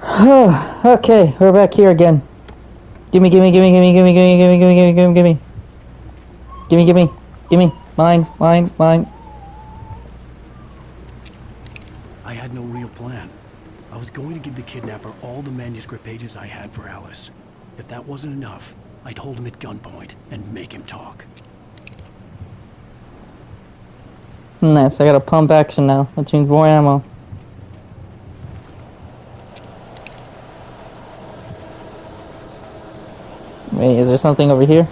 Okay, we're back here again. Gimme, gimme, gimme, gimme, gimme, gimme, gimme, gimme, gimme, gimme, gimme. Gimme, gimme, gimme. Mine, mine, mine. I had no real plan. I was going to give the kidnapper all the manuscript pages I had for Alice. If that wasn't enough, I'd hold him at gunpoint and make him talk. Nice, I got a pump action now, which means more ammo. Wait, is there something over here?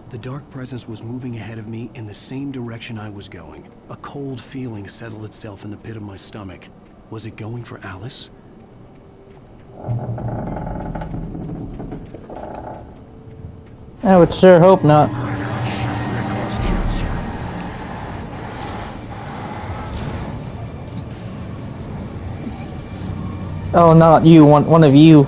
The dark presence was moving ahead of me in the same direction I was going. A cold feeling settled itself in the pit of my stomach. Was it going for Alice? I would sure hope not. Oh, not you, one of you.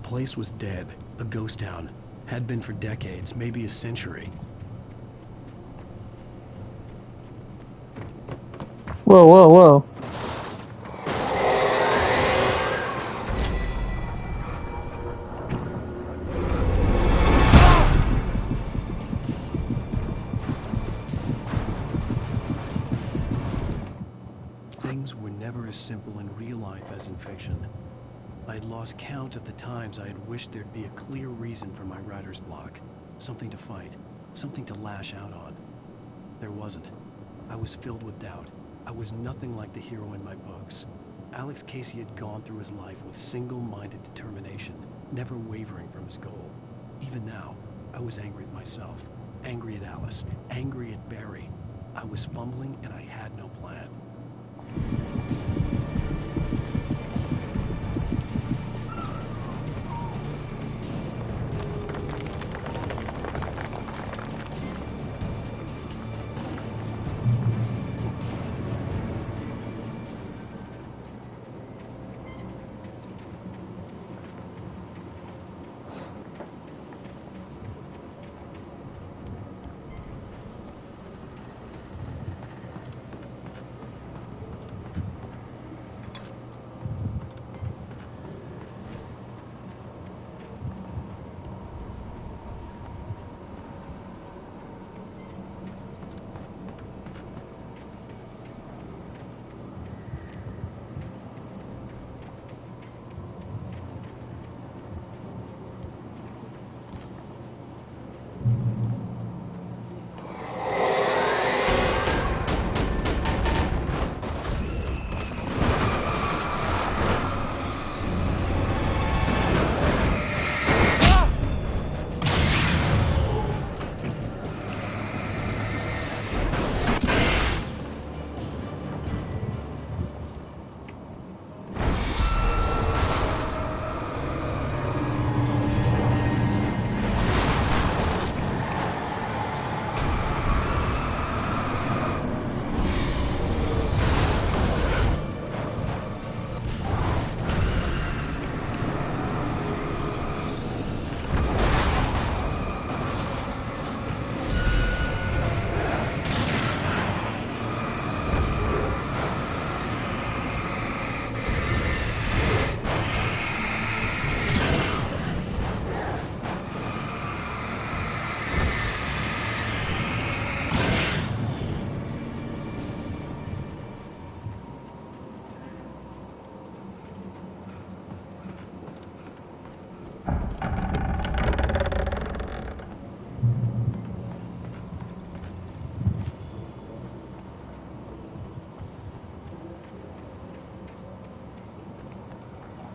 The place was dead, a ghost town. Had been for decades, maybe a century. Whoa, whoa, whoa. Things were never as simple in real life as in fiction. I had lost count of the times I had wished there'd be a clear reason for my writer's block. Something to fight, something to lash out on. There wasn't. I was filled with doubt. I was nothing like the hero in my books. Alex Casey had gone through his life with single-minded determination, never wavering from his goal. Even now, I was angry at myself, angry at Alice, angry at Barry. I was fumbling and I had no plan.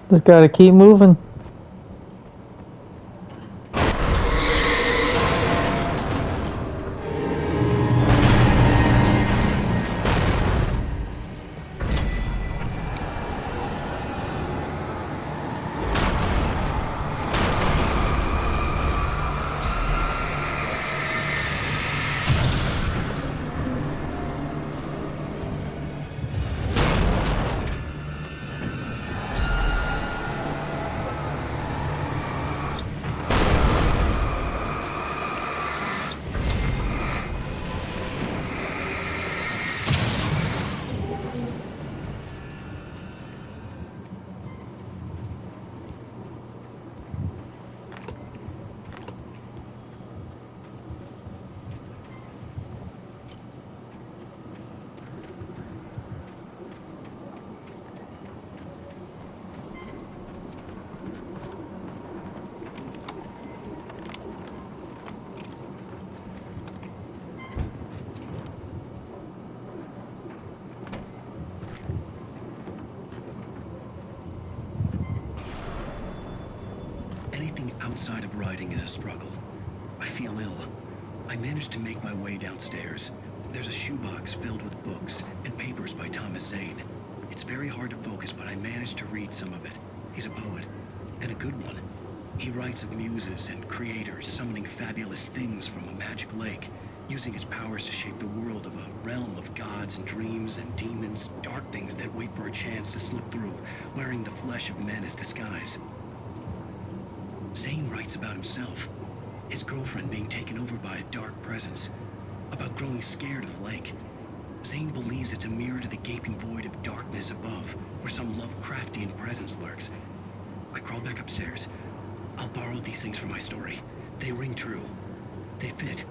Just gotta keep moving. Anything outside of writing is a struggle. I feel ill. I managed to make my way downstairs. There's a shoebox filled with books and papers by Thomas Zane. It's very hard to focus, but I managed to read some of it. He's a poet, and a good one. He writes of muses and creators summoning fabulous things from a magic lake, using his powers to shape the world of a realm of gods and dreams and demons, dark things that wait for a chance to slip through, wearing the flesh of men as disguise. Zane writes about himself, his girlfriend being taken over by a dark presence, about growing scared of the lake. Zane believes it's a mirror to the gaping void of darkness above, where some Lovecraftian presence lurks. I crawled back upstairs. I'll borrow these things for my story. They ring true. They fit.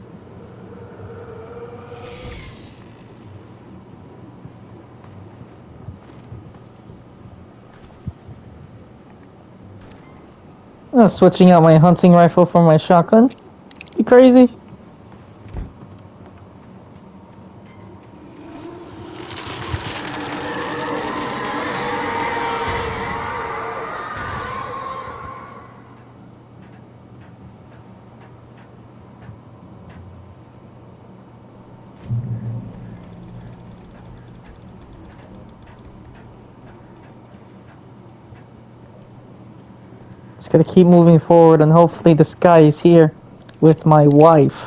Switching out my hunting rifle for my shotgun? You crazy? Just gotta keep moving forward and hopefully this guy is here with my wife.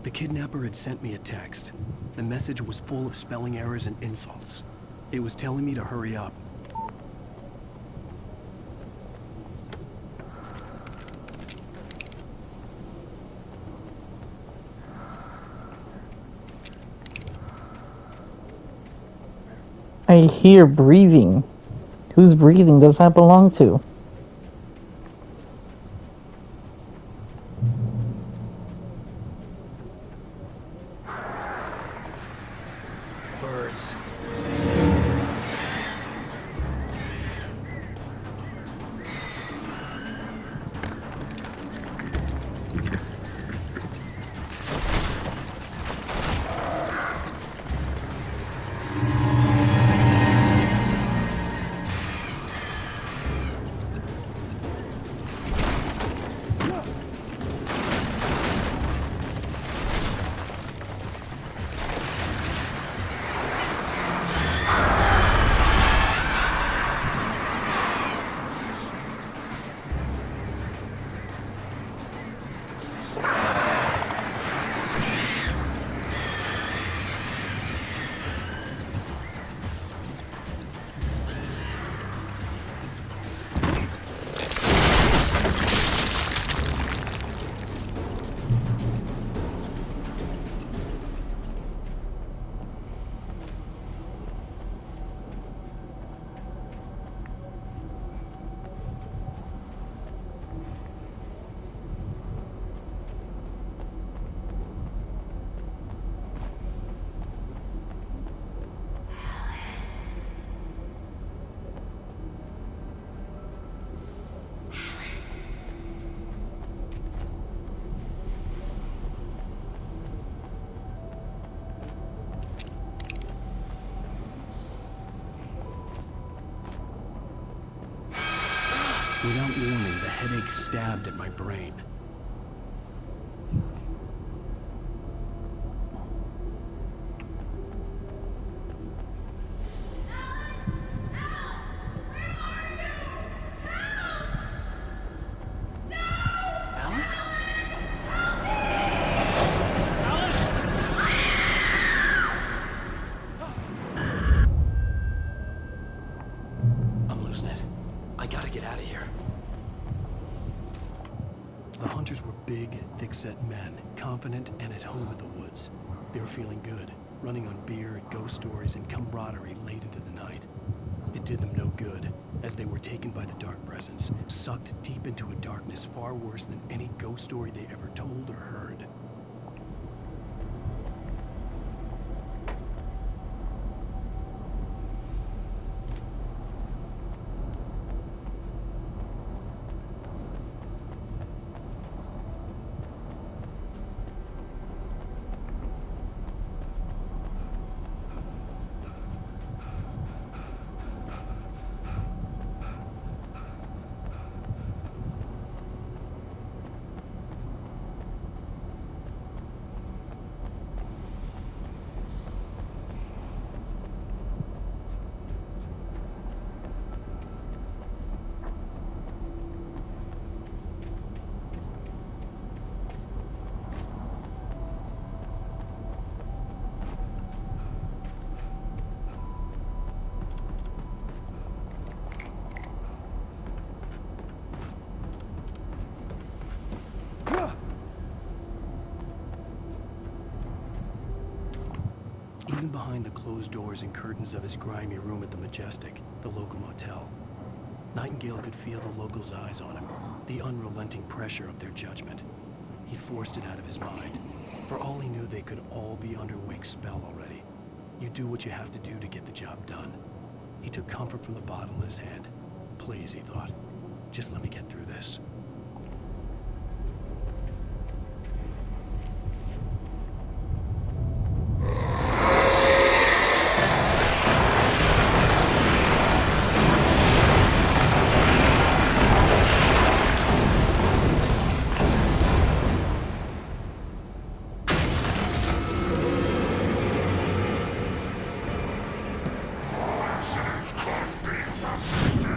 The kidnapper had sent me a text. The message was full of spelling errors and insults. It was telling me to hurry up. I hear breathing. Whose breathing does that belong to? Birds. Without warning, the headache stabbed at my brain. Alice? I'm losing it. I gotta get out of here. The hunters were big, thick-set men, confident and at home in the woods. They were feeling good, running on beer, ghost stories, and camaraderie late into the night. It did them no good, as they were taken by the dark presence, sucked deep into a darkness far worse than any ghost story they ever told or heard. even behind the closed doors and curtains of his grimy room at the Majestic, the local motel. Nightingale could feel the locals' eyes on him, the unrelenting pressure of their judgment. He forced it out of his mind. For all he knew, they could all be under Wake's spell already. You do what you have to do to get the job done. He took comfort from the bottle in his hand. Please, he thought, just let me get through this.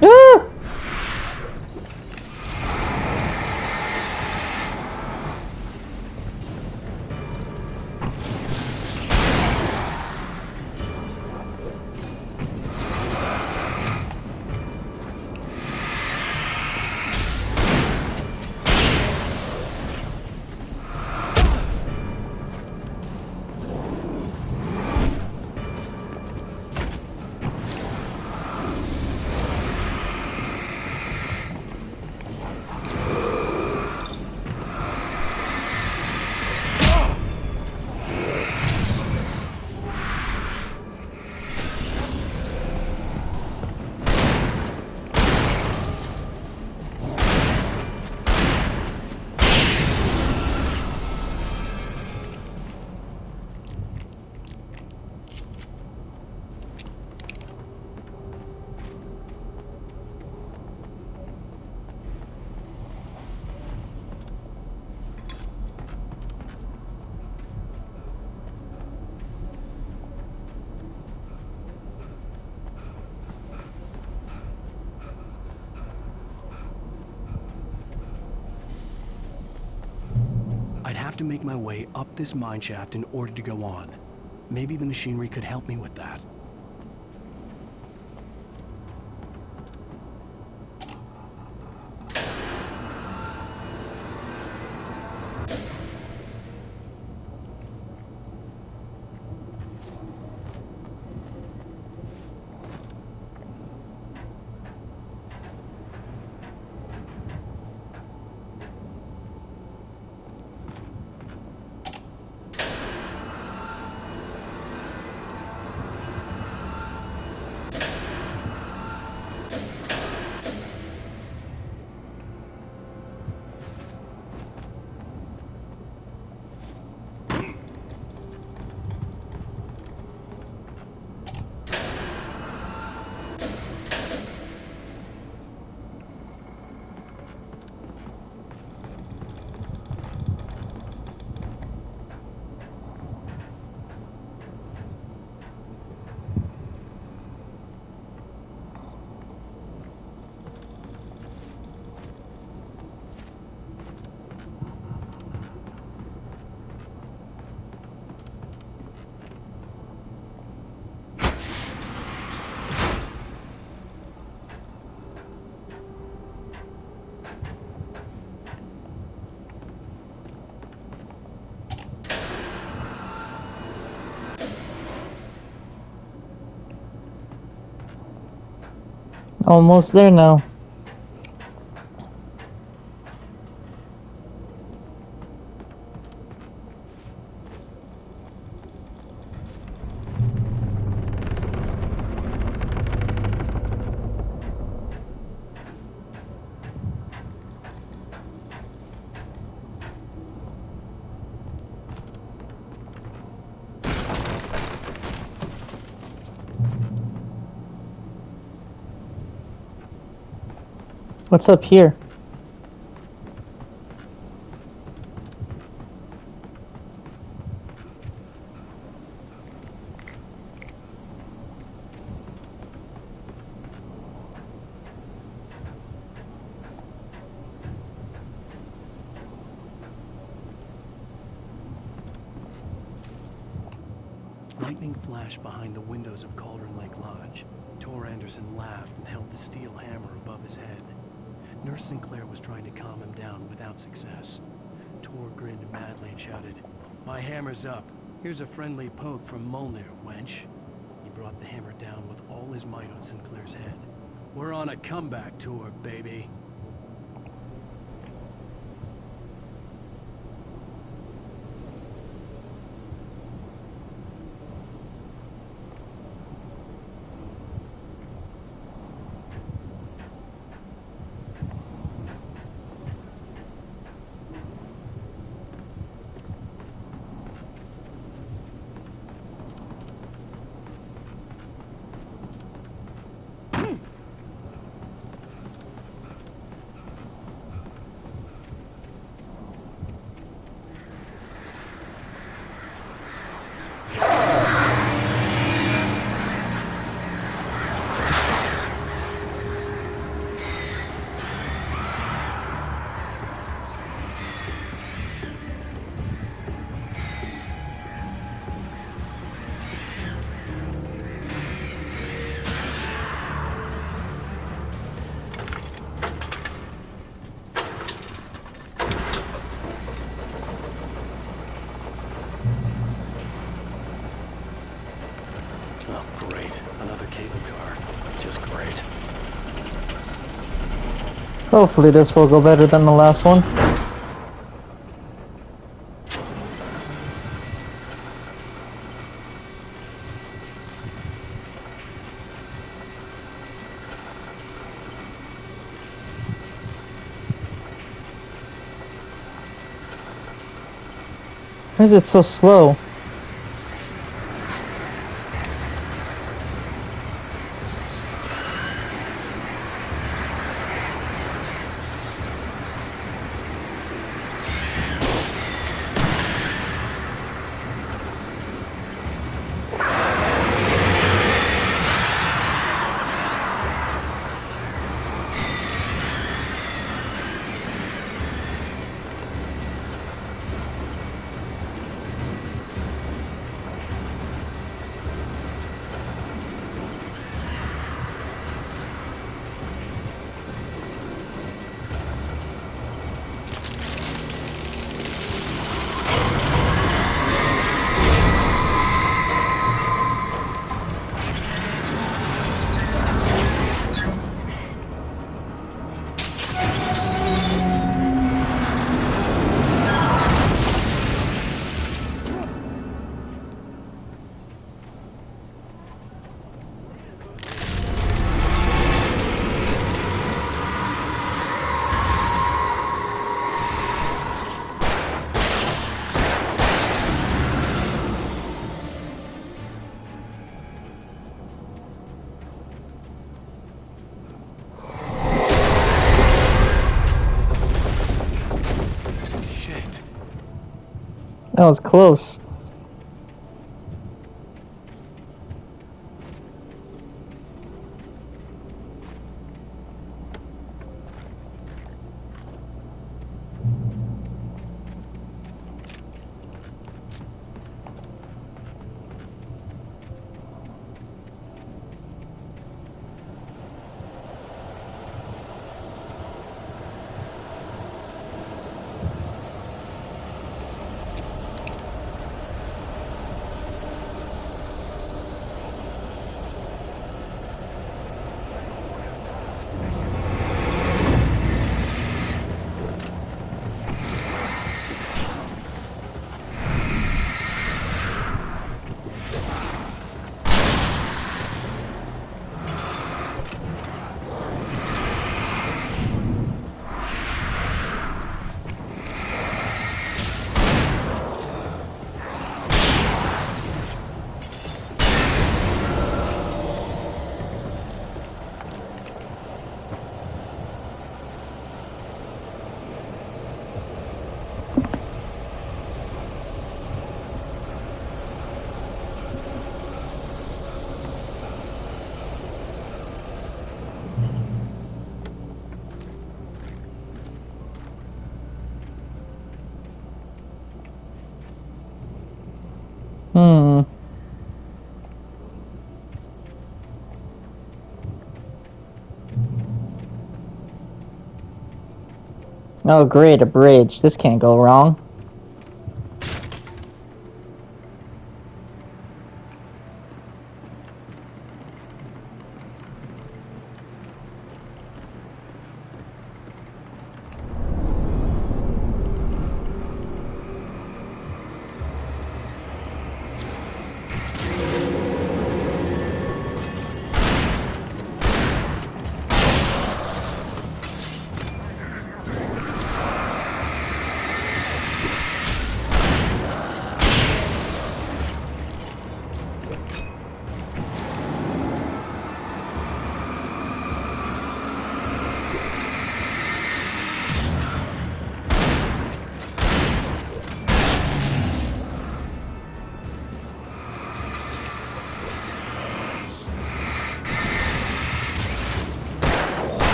Ah! I'd have to make my way up this mine shaft in order to go on. Maybe the machinery could help me with that. Almost there now. What's up here? Lightning flashed behind the windows of Cauldron Lake Lodge. Tor Anderson laughed and held the steel hammer above his head. Nurse Sinclair was trying to calm him down without success. Tor grinned madly and shouted, "My hammer's up. Here's a friendly poke from Molnir, wench. He brought the hammer down with all his might on Sinclair's head. We're on a comeback tour, baby. Hopefully this will go better than the last one. Why is it so slow? That was close. Oh great, a bridge. This can't go wrong.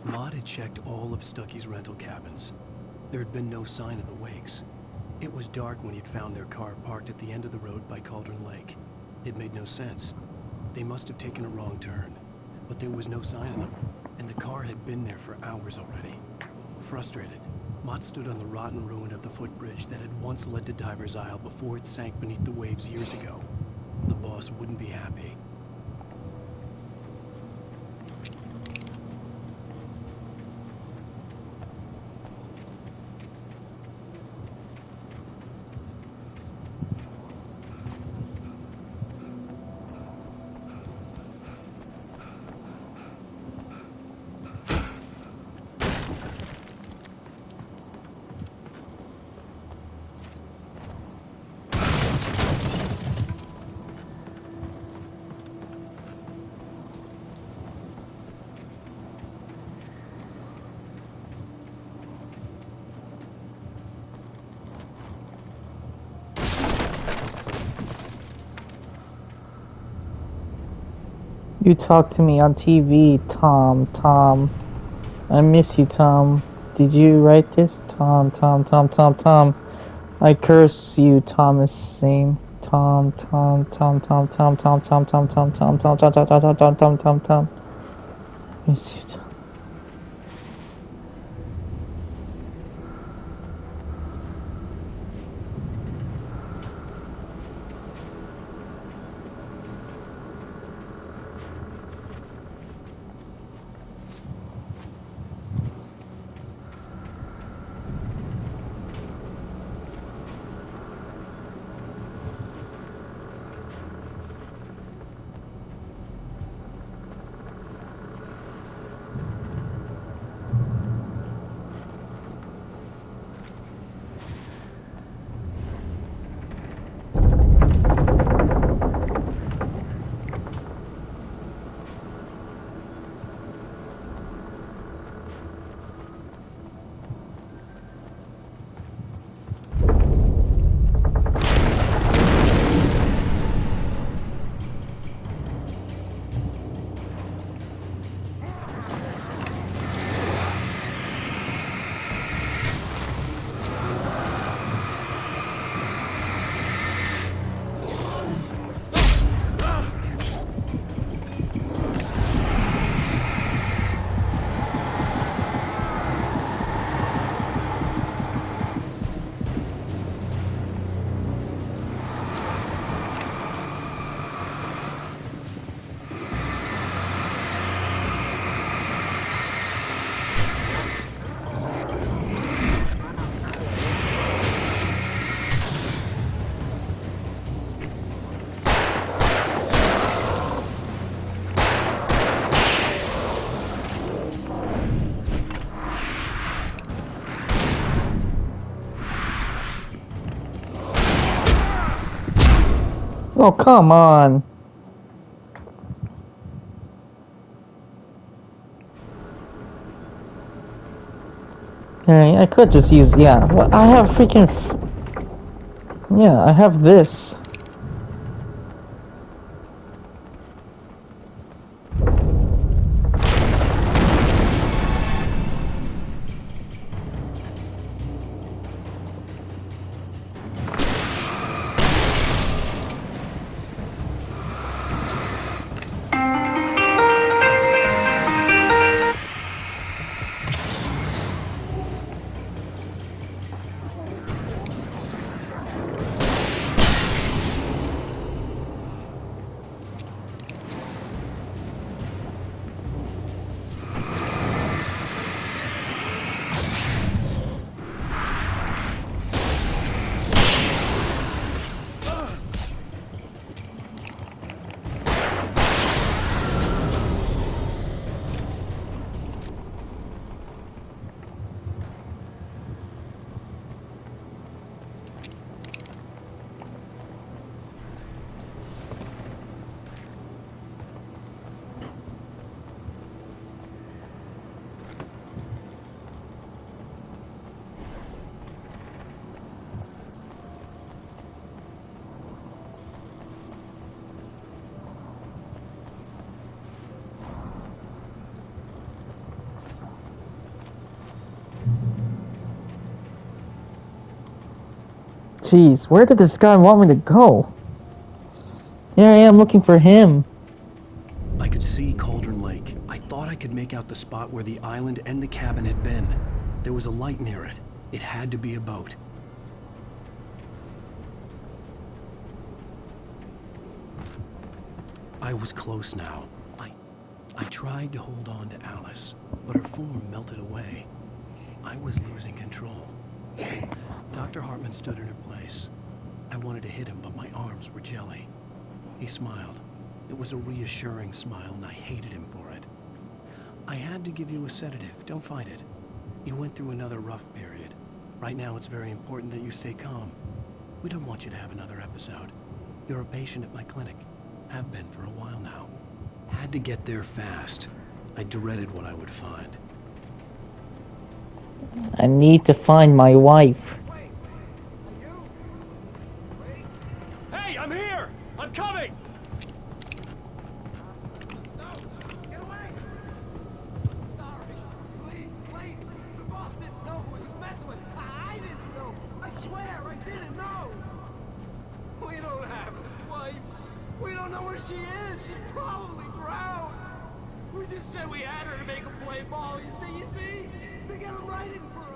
Maud had checked all of Stucky's rental cabins. There had been no sign of the wakes. It was dark when he'd found their car parked at the end of the road by Cauldron Lake. It made no sense. They must have taken a wrong turn, but there was no sign of them, and the car had been there for hours already. Frustrated, Mott stood on the rotten ruin of the footbridge that had once led to Diver's Isle before it sank beneath the waves years ago. The boss wouldn't be happy. You talk to me on TV, Tom. Tom. I miss you, Tom. Did you write this? Tom. I curse you, Thomas Sane. Tom. Miss you, Tom. Oh, come on. Okay, I could just use, yeah. Well, I have freaking... Yeah, I have this. Jeez, where did this guy want me to go? Here I am looking for him. I could see Cauldron Lake. I thought I could make out the spot where the island and the cabin had been. There was a light near it. It had to be a boat. I was close now. I tried to hold on to Alice, but her form melted away. I was losing control. Dr. Hartman stood in her place. I wanted to hit him, but my arms were jelly. He smiled. It was a reassuring smile, and I hated him for it. I had to give you a sedative. Don't fight it. You went through another rough period. Right now, it's very important that you stay calm. We don't want you to have another episode. You're a patient at my clinic. Have been for a while now. Had to get there fast. I dreaded what I would find. I need to find my wife. Wait, are you? Wait. Hey, I'm here! I'm coming! No, get away! Sorry, please, wait. The boss didn't know who he was messing with. I didn't know. I swear, I didn't know. We don't have a wife. We don't know where she is. She's probably drowned. We just said we had her to make him play ball. You see? They got him writing for us.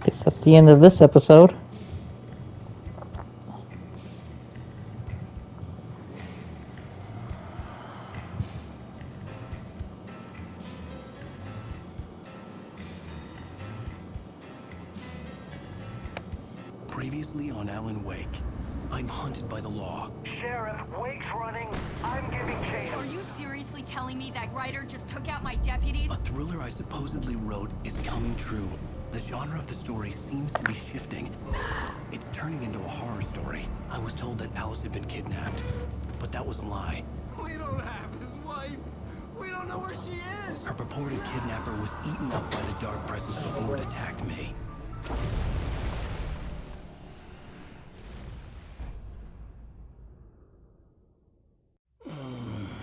Guess that's the end of this episode. Previously on Alan Wake, I'm hunted by the law. Sheriff, Wake's running. I'm giving chase. Are you seriously telling me that Ryder just took out my deputies? A thriller I supposedly wrote is coming true. The genre of the story seems to be shifting. It's turning into a horror story. I was told that Alice had been kidnapped, but that was a lie. We don't have his wife. We don't know where she is. Her purported kidnapper was eaten up by the dark presence before it attacked me.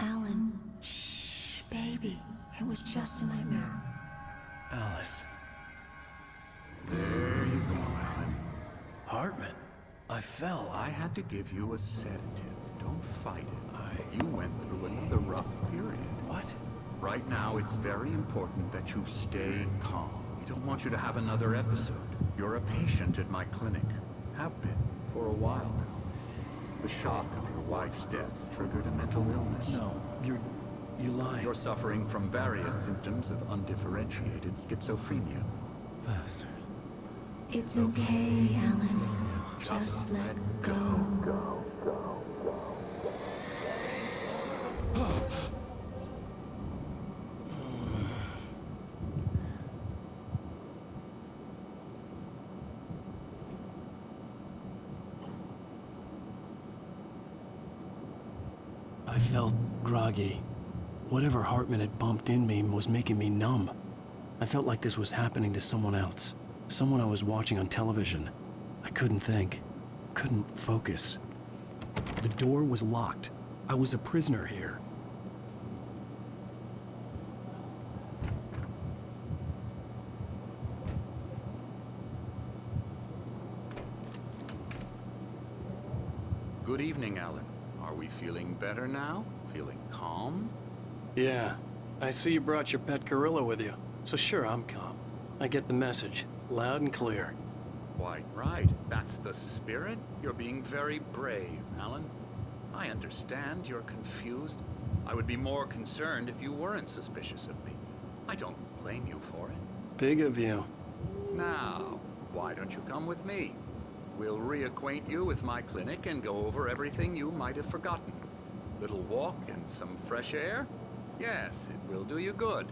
Alan, shh, baby. It was just a nightmare. Alice. There you go, Alan. Hartman. I fell. I had to give you a sedative. Don't fight it. You went through another rough period. What? Right now, it's very important that you stay calm. We don't want you to have another episode. You're a patient at my clinic. Have been for a while now. The shock of your wife's death triggered a mental illness. No, you lie. You're suffering from various symptoms of undifferentiated schizophrenia. Bastard. It's okay, Alan. Just let go. I felt groggy. Whatever Hartman had bumped in me was making me numb. I felt like this was happening to someone else. Someone I was watching on television. I couldn't think. Couldn't focus. The door was locked. I was a prisoner here. Good evening, Alan. Are we feeling better now? Feeling calm? Yeah. I see you brought your pet gorilla with you. So sure, I'm calm. I get the message. Loud and clear. Quite right. That's the spirit. You're being very brave, Alan. I understand you're confused. I would be more concerned if you weren't suspicious of me. I don't blame you for it. Big of you. Now, why don't you come with me? We'll reacquaint you with my clinic and go over everything you might have forgotten. Little walk and some fresh air? Yes, it will do you good.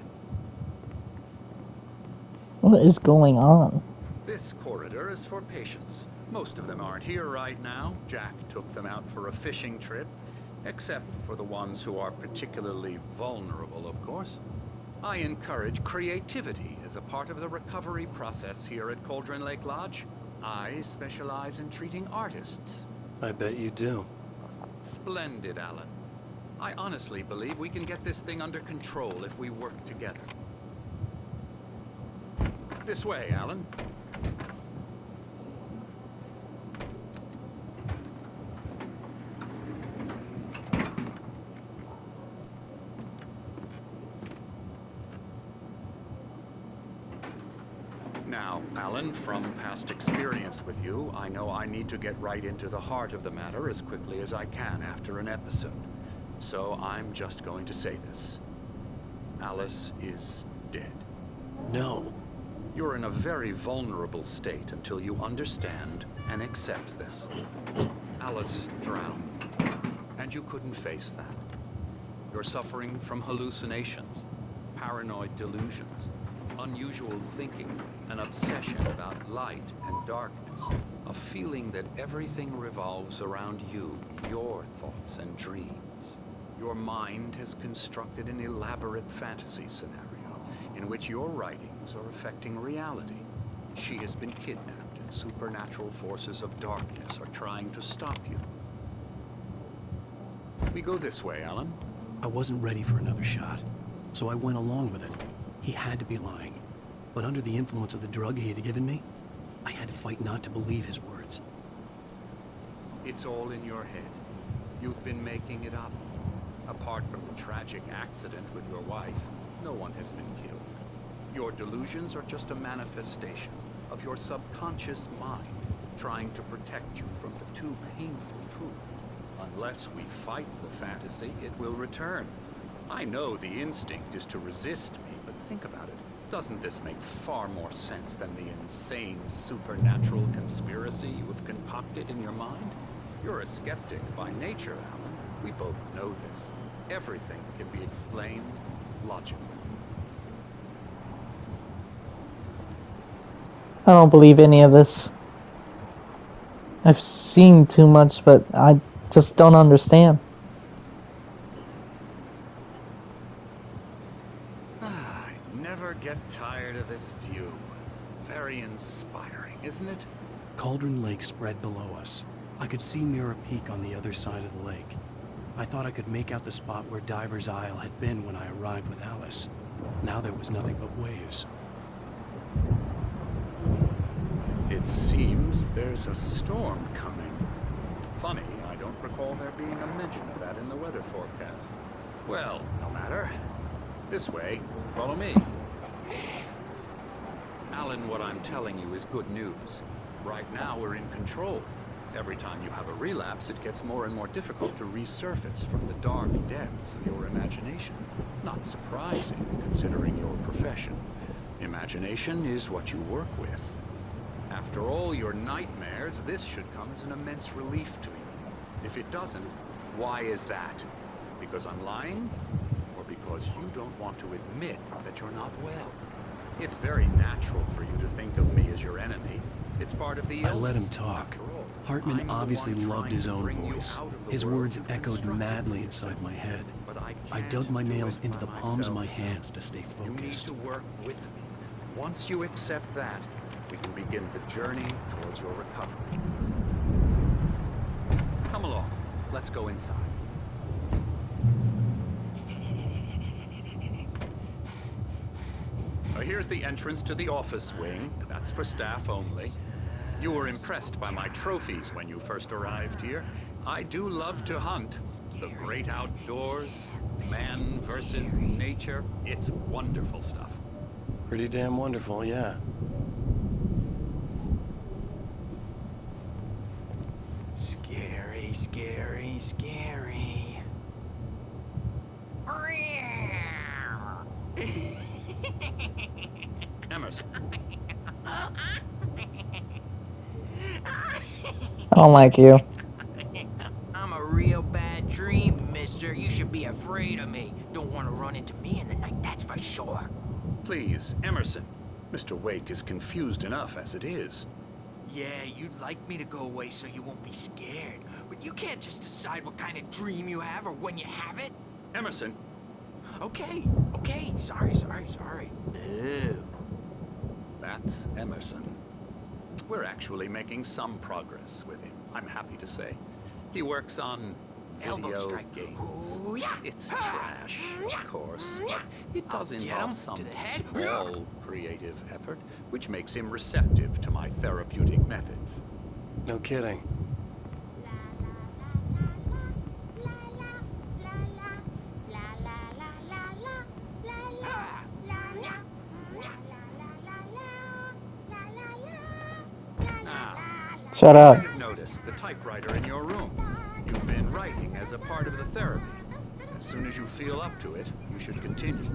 What is going on? This corridor is for patients. Most of them aren't here right now. Jack took them out for a fishing trip, except for the ones who are particularly vulnerable, of course. I encourage creativity as a part of the recovery process here at Cauldron Lake Lodge. I specialize in treating artists. I bet you do. Splendid, Alan. I honestly believe we can get this thing under control if we work together. This way, Alan. Now, Alan, from past experience with you, I know I need to get right into the heart of the matter as quickly as I can after an episode. So I'm just going to say this. Alice is dead. No. You're in a very vulnerable state until you understand and accept this. Alice drowned, and you couldn't face that. You're suffering from hallucinations, paranoid delusions, unusual thinking, an obsession about light and darkness, a feeling that everything revolves around you, your thoughts and dreams. Your mind has constructed an elaborate fantasy scenario in which your writings are affecting reality. She has been kidnapped, and supernatural forces of darkness are trying to stop you. We go this way, Alan. I wasn't ready for another shot, so I went along with it. He had to be lying. But under the influence of the drug he had given me, I had to fight not to believe his words. It's all in your head. You've been making it up. Apart from the tragic accident with your wife, no one has been killed. Your delusions are just a manifestation of your subconscious mind trying to protect you from the too painful truth. Unless we fight the fantasy, it will return. I know the instinct is to resist me, but think about it. Doesn't this make far more sense than the insane supernatural conspiracy you have concocted in your mind? You're a skeptic by nature, Alan. We both know this. Everything can be explained logically. I don't believe any of this. I've seen too much, but I just don't understand. I never get tired of this view. Very inspiring, isn't it? Cauldron Lake spread below us. I could see Mirror Peak on the other side of the lake. I thought I could make out the spot where Diver's Isle had been when I arrived with Alice. Now there was nothing but waves. It seems there's a storm coming. Funny, I don't recall there being a mention of that in the weather forecast. Well, no matter. This way, follow me. Alan, what I'm telling you is good news. Right now, we're in control. Every time you have a relapse, it gets more and more difficult to resurface from the dark depths of your imagination. Not surprising, considering your profession. Imagination is what you work with. After all your nightmares, this should come as an immense relief to you. If it doesn't, why is that? Because I'm lying? Or because you don't want to admit that you're not well? It's very natural for you to think of me as your enemy. It's part of the illness. I let him talk. After all, Hartman I'm the obviously one loved trying his to own bring you voice. out of the His world words you've echoed constructed madly for inside my yourself. head. But I can't dug my do nails it into by the palms of myself. my hands to stay You need focused. to work with me. Once you accept that, we can begin the journey towards your recovery. Come along. Let's go inside. Here's the entrance to the office wing. That's for staff only. You were impressed by my trophies when you first arrived here. I do love to hunt. The great outdoors, man versus nature. It's wonderful stuff. Pretty damn wonderful, yeah. Scary, scary, scary. Emerson, I don't like you. I'm a real bad dream, mister. You should be afraid of me. Don't want to run into me in the night, that's for sure. please, Emerson. Mr. Wake is confused enough as it is. Yeah, you'd like me to go away so you won't be scared. But you can't just decide what kind of dream you have or when you have it. Emerson, Okay, sorry. Ew. that's Emerson. We're actually making some progress with him, I'm happy to say. He works on Elbow video strike. games. Ooh, yeah. It's trash, of course, but it does I'll get involve him some to the head. small creative effort, which makes him receptive to my therapeutic methods. No kidding. Shut up. I've noticed the typewriter in your room. You've been writing as a part of the therapy. As soon as you feel up to it, you should continue.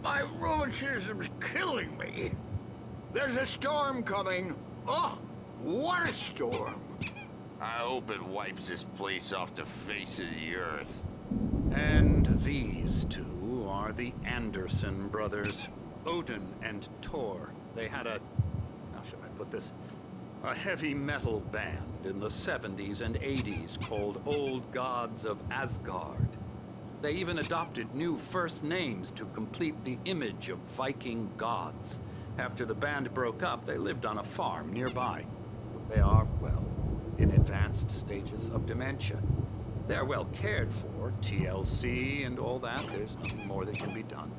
My rheumatism's killing me. There's a storm coming. Oh, what a storm. I hope it wipes this place off the face of the earth. And these two are the Anderson brothers, Odin and Thor. They had a, how should I put this? A heavy metal band in the 70s and 80s called Old Gods of Asgard. They even adopted new first names to complete the image of Viking gods. After the band broke up, they lived on a farm nearby. They are, well, in advanced stages of dementia. They're well cared for, TLC and all that. There's nothing more that can be done.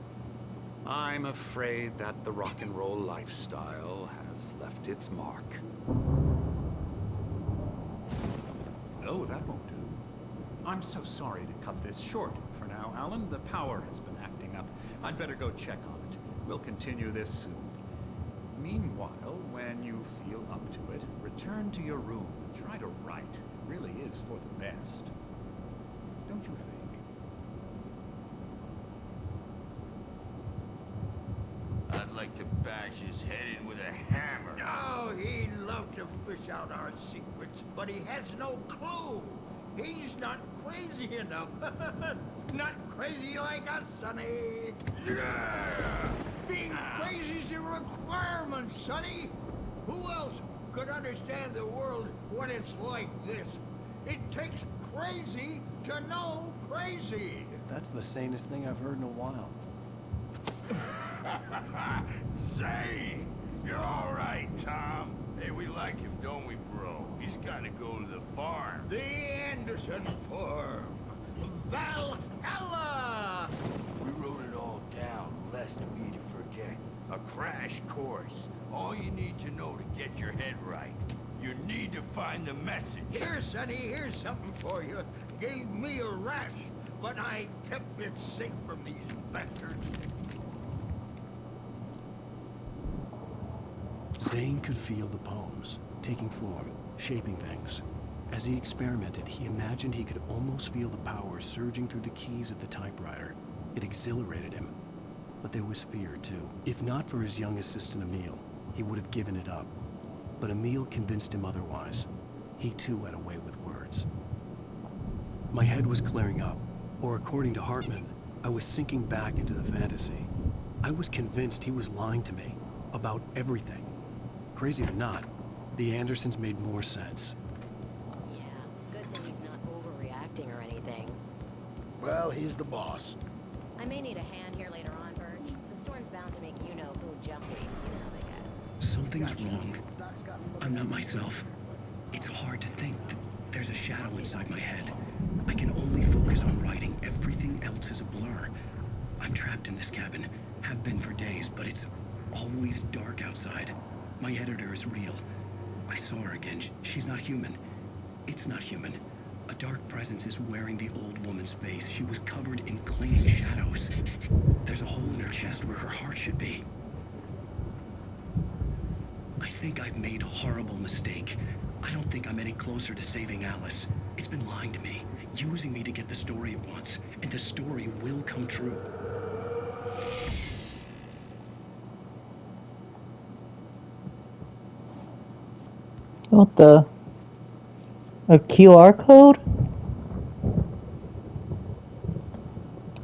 I'm afraid that the rock and roll lifestyle has left its mark. No, that won't do. I'm so sorry to cut this short for now, Alan. The power has been acting up. I'd better go check on it. We'll continue this soon. Meanwhile, when you feel up to it, return to your room and try to write. It really is for the best. Don't you think? I'd like to bash his head in with a hammer. Oh, he'd love to fish out our secrets, but he has no clue. He's not crazy enough. Not crazy like us, Sonny. Yeah! Being crazy's a requirement, Sonny. Who else could understand the world when it's like this? It takes crazy to know crazy. That's the sanest thing I've heard in a while. Say, you're all right, Tom. Hey, we like him, don't we, bro? He's got to go to the farm. The Anderson Farm. Valhalla! We wrote it all down, lest we forget. A crash course. All you need to know to get your head right. You need to find the message. Here, Sonny, here's something for you. Gave me a rash, but I kept it safe from these bastards. Zane could feel the poems, taking form, shaping things. As he experimented, he imagined he could almost feel the power surging through the keys of the typewriter. It exhilarated him. But there was fear, too. If not for his young assistant Emil, he would have given it up. But Emil convinced him otherwise. He too had a way with words. My head was clearing up, or according to Hartman, I was sinking back into the fantasy. I was convinced he was lying to me about everything. Crazy or not, the Andersons made more sense. Yeah, good thing he's not overreacting or anything. Well, he's the boss. I may need a hand here later on, Birch. The storm's bound to make you know who jumped it. You know they got. Something's wrong. I'm not myself. It's hard to think. There's a shadow inside my head. I can only focus on writing. Everything else is a blur. I'm trapped in this cabin. Have been for days, but it's always dark outside. My editor is real. I saw her again. She's not human. It's not human. A dark presence is wearing the old woman's face. She was covered in clinging shadows. There's a hole in her chest where her heart should be. I think I've made a horrible mistake. I don't think I'm any closer to saving Alice. It's been lying to me, using me to get the story it wants, and the story will come true. What the? A QR code?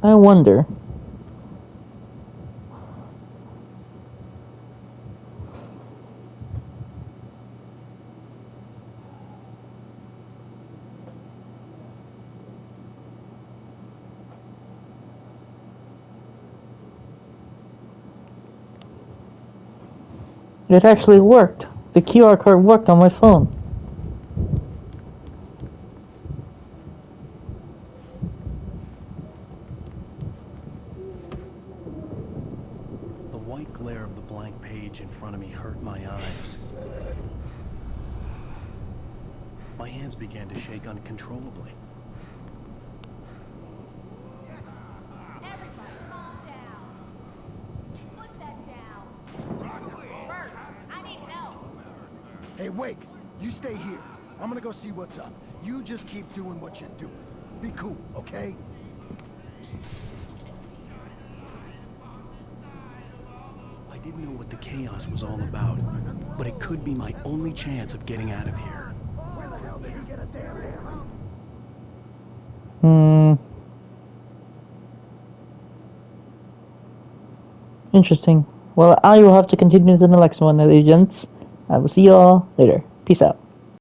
I wonder. It actually worked. The QR code worked on my phone. The white glare of the blank page in front of me hurt my eyes. My hands began to shake uncontrollably. Everybody calm down. Put that down. Bert, I need help. Hey, Wake, you stay here. I'm gonna go see what's up. You just keep doing what you're doing. Be cool, okay? I didn't know what the chaos was all about, but it could be my only chance of getting out of here. Interesting. Well, I will have to continue to the next one, agents. I will see y'all later. Peace out.